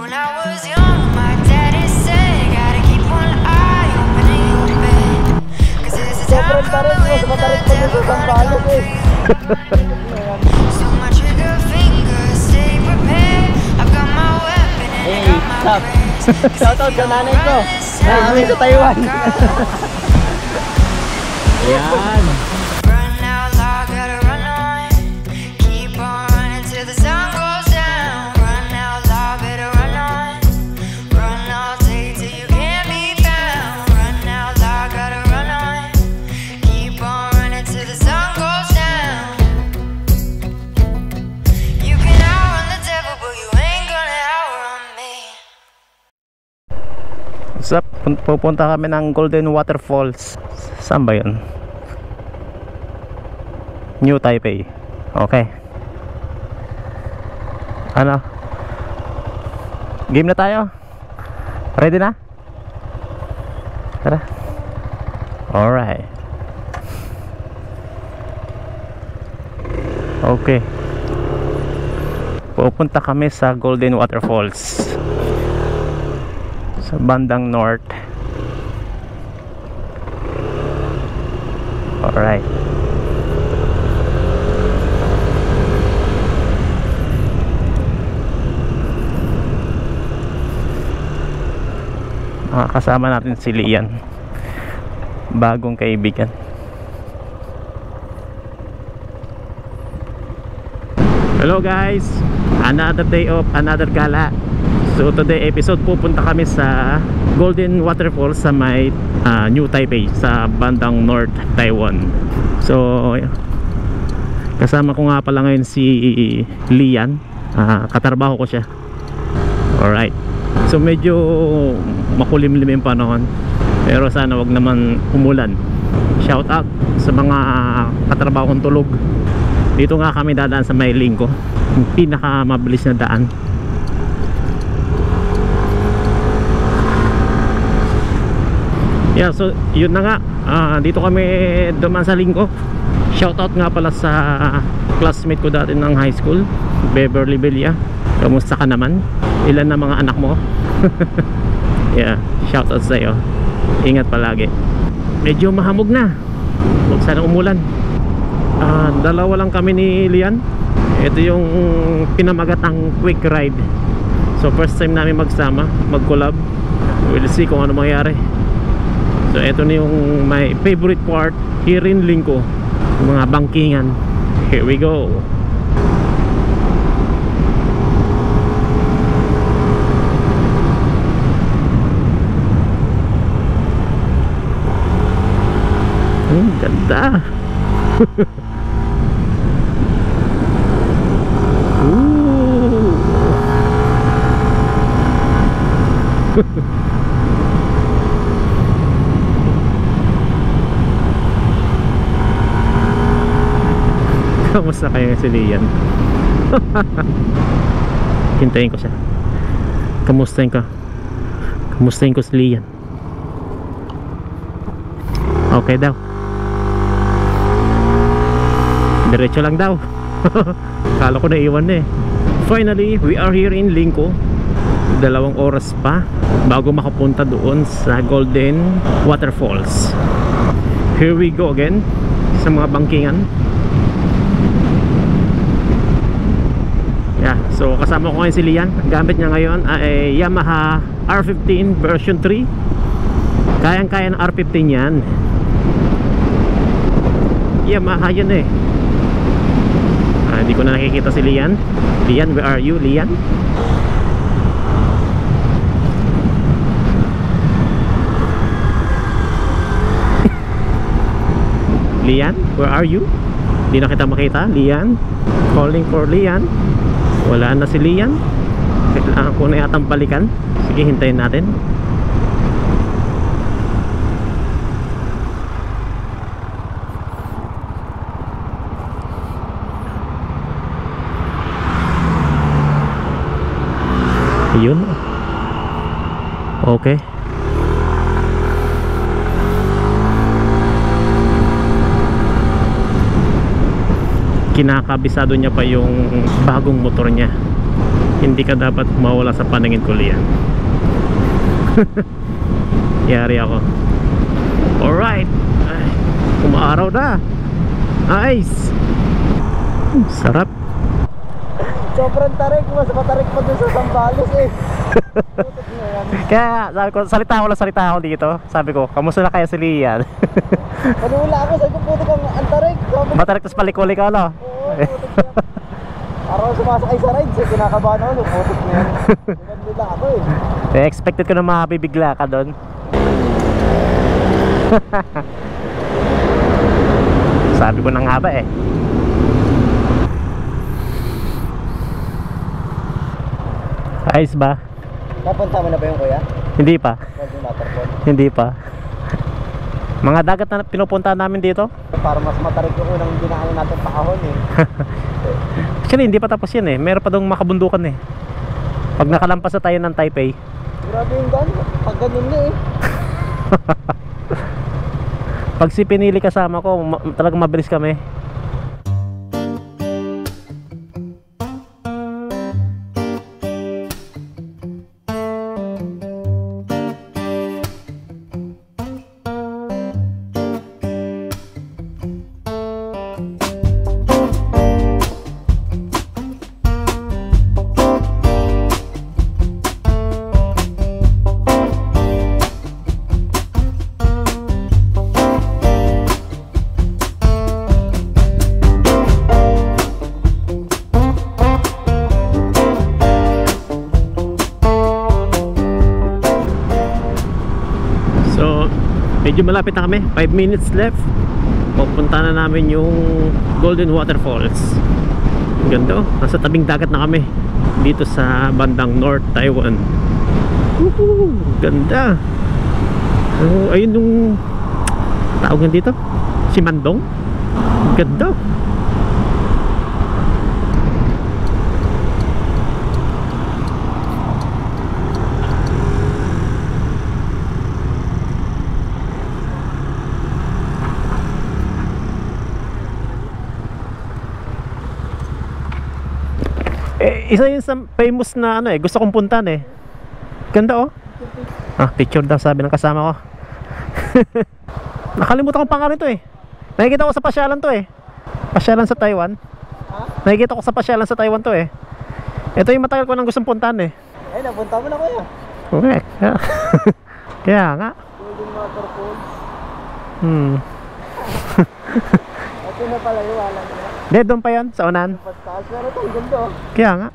When I was young, my daddy said, gotta keep one eye open in your bed. 'Cause there's a time coming when the devil gonna come for you. So my trigger finger, stay prepared. I've got my weapon and I got my friends. Shoutout sa nanay ko. Nanay sa Taiwan. Yan. Run out loud, gotta run on. Keep on running till the sun goes down. Run out loud, better run on. Run all day till you can't be found. Run out loud, gotta run on. Keep on running till the sun goes down. You can outrun the devil, but you ain't gonna outrun me. What's up? Pupunta kami ng Golden Waterfalls. Saan ba yun? New Taipei. Okay. Ano? Game na tayo? Ready na? Tara. Alright. Okay. Pupunta kami sa Golden Waterfalls sa bandang north. Alright. Kasama natin si Lian, bagong kaibigan. Hello guys, another day of another gala. So today episode, pupunta kami sa Golden Waterfalls sa may New Taipei, sa bandang North Taiwan. So kasama ko nga pala ngayon si Lian, katrabaho ko siya. Alright. So medyo makulimlim yung panahon, pero sana wag naman umulan. Shout out sa mga katrabaho kong tulog. Dito nga kami dadaan sa may lingko, yung pinaka mabilis na daan. Yeah, so yun na nga, dito kami dumaan sa lingko. Shout out nga pala sa classmate ko dati ng high school, Beverly Belia. Kamusta ka naman? Ilan na mga anak mo? Yeah, shout out sa iyo. Ingat palagi. Medyo mahamog na, huwag sana umulan. Dalawa lang kami ni Lian. Ito yung pinamagatang quick ride. So first time namin magsama, mag-collab. We'll see kung ano mangyari. So ito na yung my favorite part here in Lingko, mga bangkingan. Here we go. Ganda. Kamusta kayo si Lian? Hintayin ko siya. Kamustahin ko si Lian. Okay daw. Diretso lang daw. Kala ko naiwan na eh. Finally, we are here in Lingko. 2 oras pa bago makapunta doon sa Golden Waterfalls. Here we go again sa mga bangkingan. Yeah, so kasama ko ngayon si Lian. Gamit niya ngayon ay Yamaha R15 version 3. Kayang-kaya ng R15 yan. Yamaha yan eh. Hindi ko na nakikita si Lian. Lian, where are you, Lian? Lian, where are you? Hindi na kita makita, Lian. Calling for Lian. Wala na si Lian. Kailangan ko na yatang balikan. Sige, hintayin natin. Yun. Okay. Kinakabisado niya pa yung bagong motor niya. Hindi ka dapat mawala sa paningin ko, Lian. Yari ako. Alright. Ay, umaaraw na. Nice. Sarap. Sobrang tarik, mas matarik pa dun sa Sambales eh. Kaya sabi ko, salita ako dito. Sabi ko, kamusta na kaya si Lian? Panula ako, sabi ko puti kang antarik. Matarik tas palikuli ka, no? Oo, putik na. Araw sumasakay sa rides eh, kinakabahan ako, putik na yan. Ganun lang ako eh. Expected ko na mabibigla ka doon. Sabi ko na nga ba eh. Ayos ba? Napunta mo na ba yung kuya? Hindi pa. Golden Waterfall. Hindi pa. Mga dagat na pinupunta namin dito. Para mas matarik yung unang dinaanan natin pakahon eh. Actually hindi pa tapos yan eh. Meron pa doong makabundukan eh. Pag nakalampas na tayo ng Taipei. Grabe yung gan, pag ganun nga eh. Pag si pinili kasama ko, talagang mabilis kami. Medyo malapit na kami, 5 minutes left. Pupunta na namin yung Golden Waterfalls. Ganda oh, nasa tabing dagat na kami dito sa bandang North Taiwan. Woohoo! Ganda. Oh, ayun yung tawag nga dito, Simandong. Ganda. Isa yun sa famous na ano eh, gusto kong puntahan eh. Ganda oh. Picture daw sabi ng kasama ko. Nakalimutan kong pangalan to eh. Nakikita ko sa pasyalan to eh. Pasyalan sa Taiwan. Nakikita ko sa pasyalan sa Taiwan to eh. Ito yung matagal ko nang gustong puntahan eh. Ay, napunta mo na kuya. Correct. Kaya nga. Golden Waterfall. Ito na pala yung alam nila. Hindi, doon pa yan, sa unan. Pagtaas na rin ito, ang ganda oh. Kaya nga.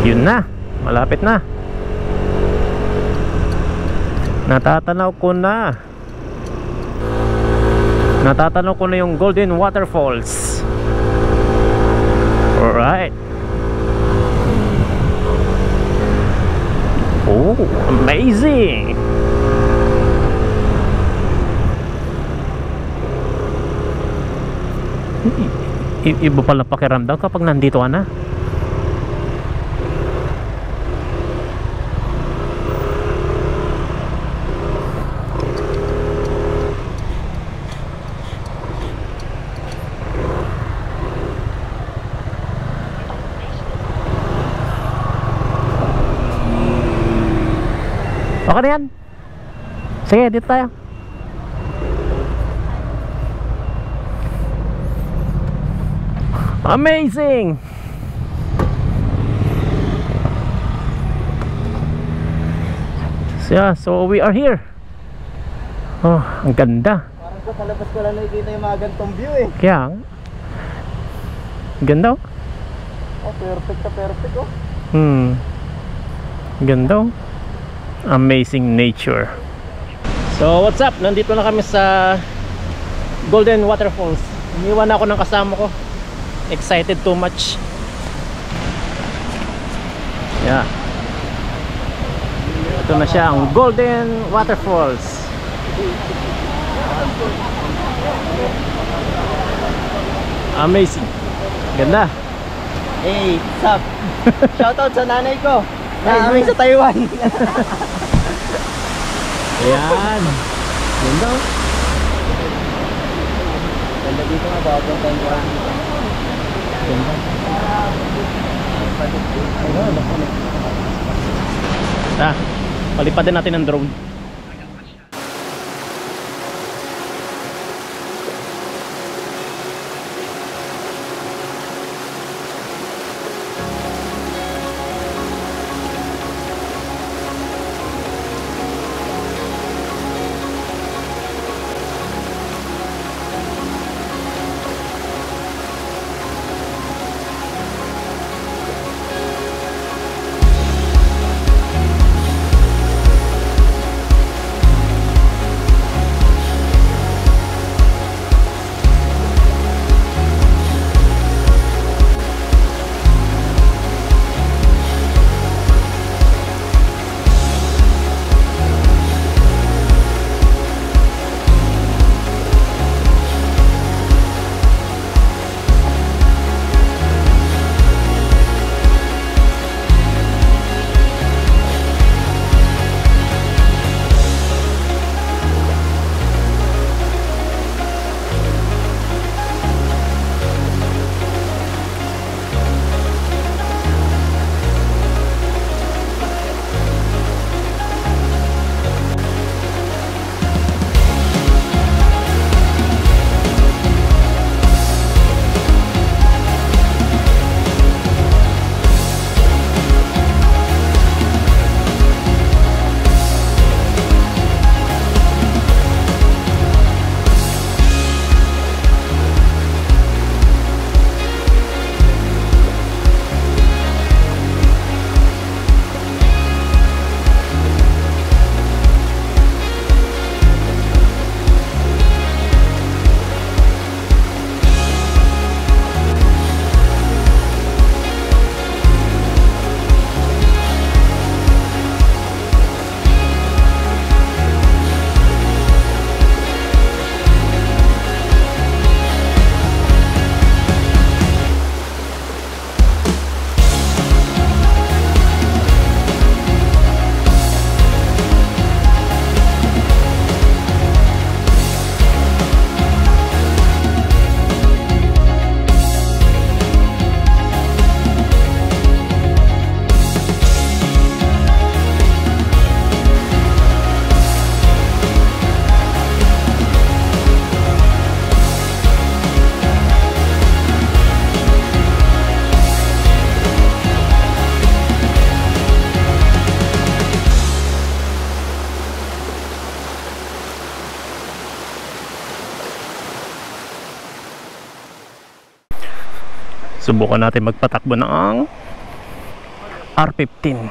Yun na, malapit na. Natatanaw ko na yung Golden Waterfalls. Alright. Oh, amazing. Iba pala pakiramdam kapag nandito ka na. Okay na yan. Sige, dito tayo. Amazing! So we are here. Oh, ang ganda. Parang sa labas ko lang nakikita yung mga gantong view eh. Kaya, ganda oh. Oh, perfect na perfect oh. Ganda oh. Amazing nature. So what's up? Nandito na kami sa Golden Waterfalls. Iniwan ako ng kasama ko. Excited too much. Yeah. Ito na siya, ang Golden Waterfalls. Amazing. Ganda. Hey, what's up? Shoutout sa nanay ko. Naamay sa Taiwan. Ayan. Ganda. Ganda dito nga, babang tayo ko. Palipad din natin ang drone. Subukan natin magpatakbo ng R15.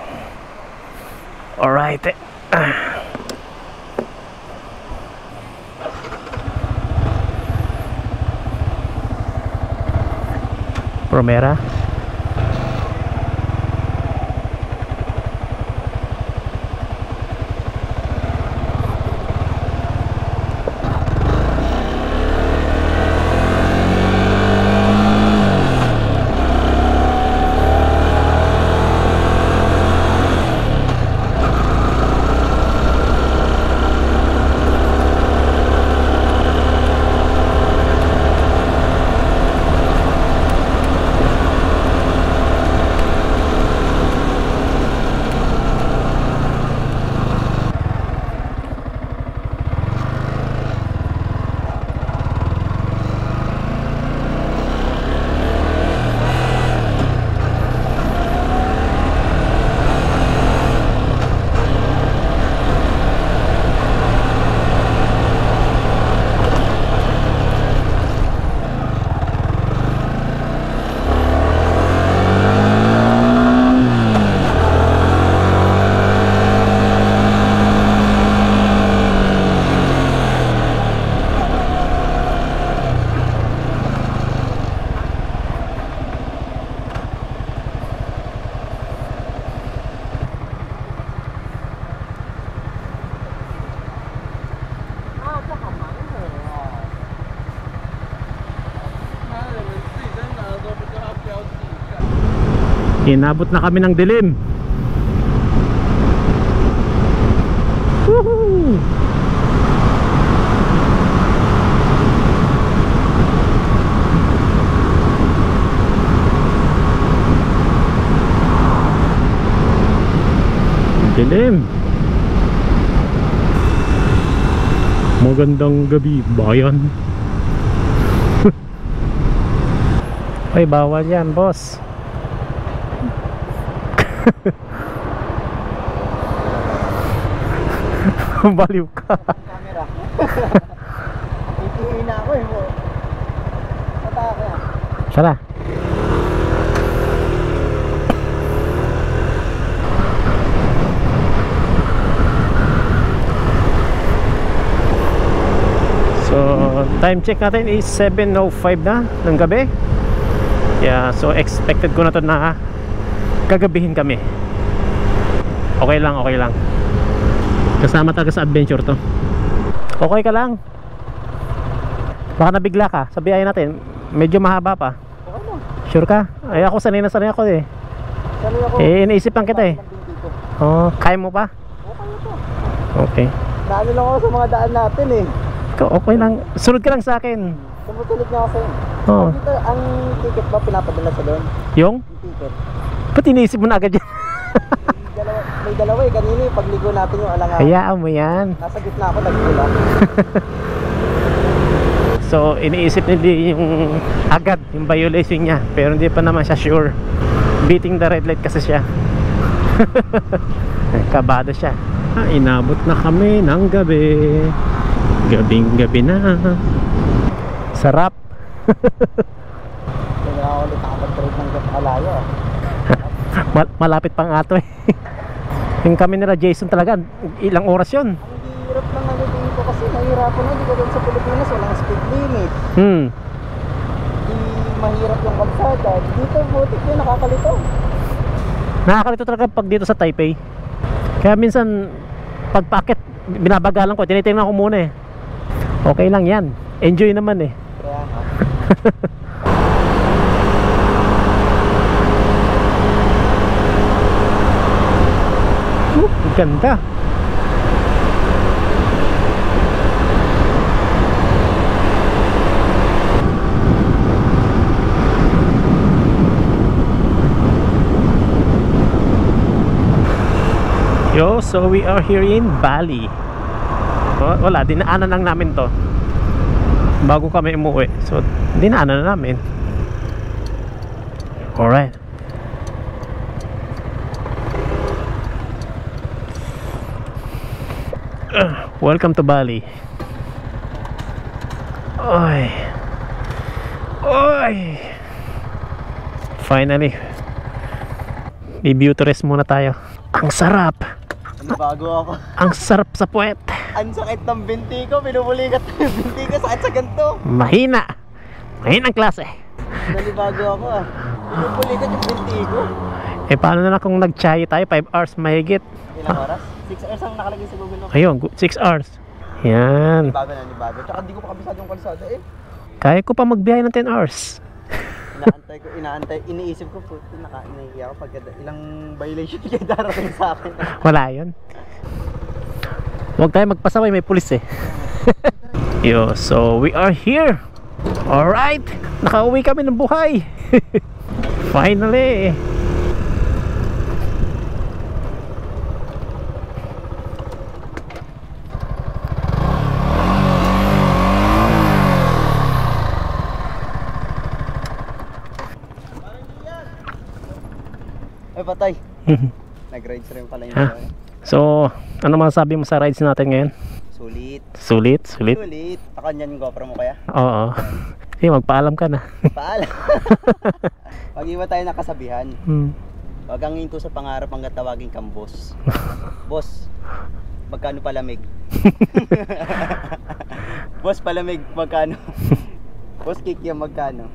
Alright. Promera. Inabot na kami ng dilim. Woohoo! Dilim. Magandang gabi, bayan. Ay, bawal yan, boss. Baliw ka. Camera. Ikihin na ako eh. Patake ah. Tara. So, time check natin is 7:05 na ng gabi. Yeah, so expected ko na to na kagabihin kami. Okay lang, okay lang. Kasama talaga sa adventure to. Okay ka lang? Baka nabigla ka. Sabihin natin, medyo mahaba pa. Okay lang. Sure ka? Ay, ako sanay na sanay ako eh. Sanay ako. Iniisip lang kita eh. Oh, kaya mo pa? Okay na to. Okay. Daan lang ako sa mga daan natin eh. Okay lang. Sunod ka lang sa akin. Sumusunod niya ako sa'yo. Oo. Dito, ang ticket ba pinapadala sa doon? Yung? Yung ticket. Ba't iniisip mo na agad yan? May dalawa eh. Kanina eh. Pagligo natin yung alangan. Hayaan mo yan. Nasa gitna ako, nagpula. So, iniisip nila yung agad, yung violation niya. Pero hindi pa naman siya sure. Beating the red light kasi siya. Kabado siya. Inabot na kami ng gabi. Gabing gabi na. Sarap. Kaya ako ulit nakapag-trade ng alayo. Malapit pang ato eh. Yung kami nila Jason talaga, ilang oras yun. Ang hirap lang ano dito kasi nahihirapan na. Di ba doon sa Pilipinas walang speed limit. Di mahirap yung kalsada. Dito butik yun, nakakalito. Nakakalito talaga pag dito sa Taipei. Kaya minsan pag packet binabagalan ko, tinitingnan ko muna eh. Okay lang yan, enjoy naman eh. Kaya nga. Ganda. Yo, so we are here in Bali. Wala, dinaanan lang namin to bago kami umuwi. So, dinaanan na namin. Alright. Welcome to Bali. Oy. Oy. Finally. I-beauty rest muna tayo. Ang sarap. Bago ako. Ang sarap sa puwet. Ang sakit ng binti ko. Pinubulikat ng binti ko. Sakit sa ganito. Mahina. Mahinang klase. Nalibago ako ah. Pinubulikat yung binti ko. Eh paano na kung nag-chayo tayo? 5 hours mahigit. Ilang oras? 6 hours ang nakalagay sa Google. Ayun, 6 hours. Yan. Bago na, nibago. Tsaka di ko pa kabisado yung kalsada eh. Kaya ko pa magbiyahe ng 10 hours. Inaantay, iniisip ko po, naiiyak ako pagka ilang violation kaya darating sa akin. Wala yun. Huwag tayo magpasaway, may pulis eh. Yo, so we are here. Alright, nakauwi kami ng buhay. Finally. Ay patay. Nag-rides rin pala yung Ha? So, ano masasabi mo sa rides natin ngayon? Sulit. Sulit? Sulit? Sulit. Pakanyan yung GoPro mo kaya? Oo. Sige, magpaalam ka na. Paalam. Mag-iwa tayo ng kasabihan. Huwag kang hinto sa pangarap hanggat tawagin kang boss. Boss, magkano palamig? Boss palamig, magkano? Boss kick yung magkano?